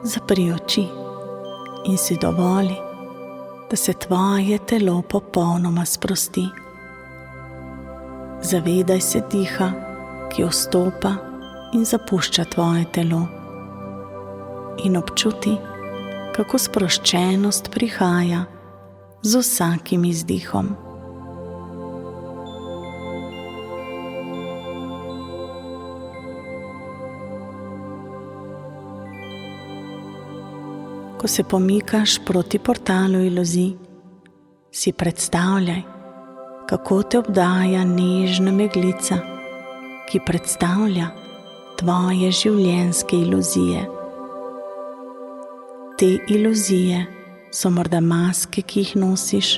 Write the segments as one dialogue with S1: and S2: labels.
S1: zapri oči in si dovoli, da se tvoje telo popolnoma sprosti. Zavedaj se diha, ki vstopa in zapušča tvoje telo, in občuti, kako sproščenost prihaja z vsakim izdihom. Ko se pomikaš proti portalu iluzij, si predstavljaj, kako te obdaja nežna meglica, ki predstavlja tvoje življenjske iluzije. Te iluzije so morda maske, ki jih nosiš,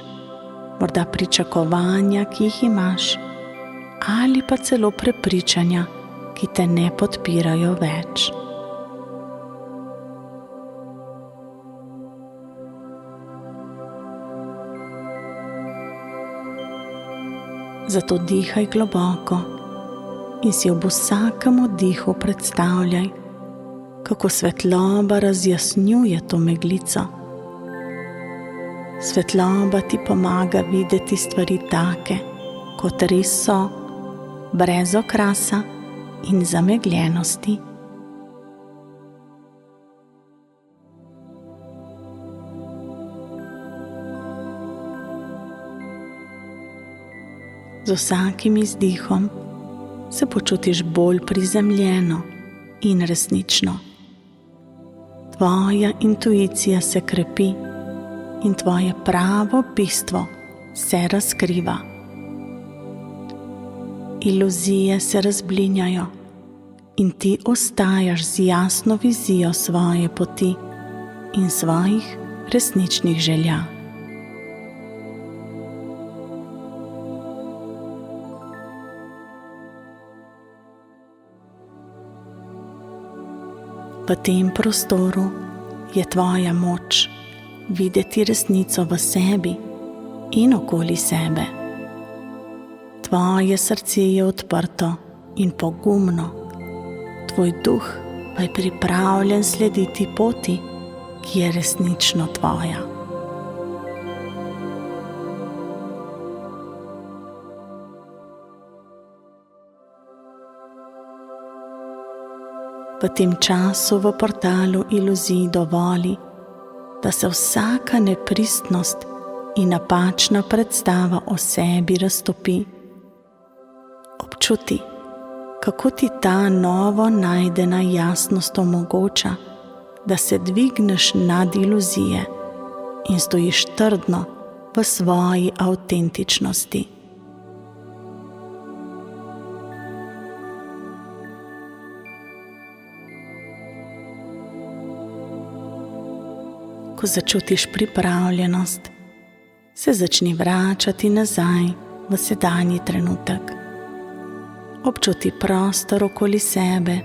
S1: morda pričakovanja, ki jih imaš, ali pa celo prepričanja, ki te ne podpirajo več. Zato dihaj globoko in si ob vsakem oddihu predstavljaj, kako svetloba razjasnjuje to meglico. Svetloba ti pomaga videti stvari take, kot res so, brez okrasa in zamegljenosti. Z vsakim izdihom se počutiš bolj prizemljeno in resnično. Tvoja intuicija se krepi in tvoje pravo bistvo se razkriva. Iluzije se razblinjajo in ti ostajaš z jasno vizijo svoje poti in svojih resničnih želja. V tem prostoru je tvoja moč videti resnico v sebi in okoli sebe. Tvoje srce je odprto in pogumno, tvoj duh pa je pripravljen slediti poti, ki je resnično tvoja. V tem času v portalu iluzij dovoli, da se vsaka nepristnost in napačna predstava o sebi raztopi. Občuti, kako ti ta novo najdena jasnost omogoča, da se dvigneš nad iluzije in stojiš trdno v svoji avtentičnosti. Ko začutiš pripravljenost, se začni vračati nazaj v sedanji trenutek. Občuti prostor okoli sebe,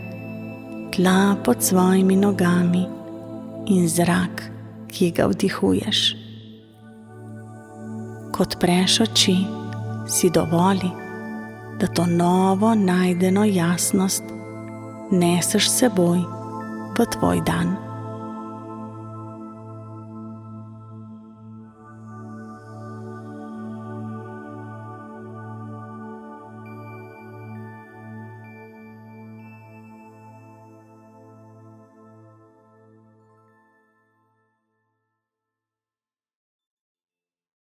S1: tla pod svojimi nogami in zrak, ki ga vdihuješ. Ko odpreš oči, si dovoli, da to novo najdeno jasnost neseš s seboj v tvoj dan.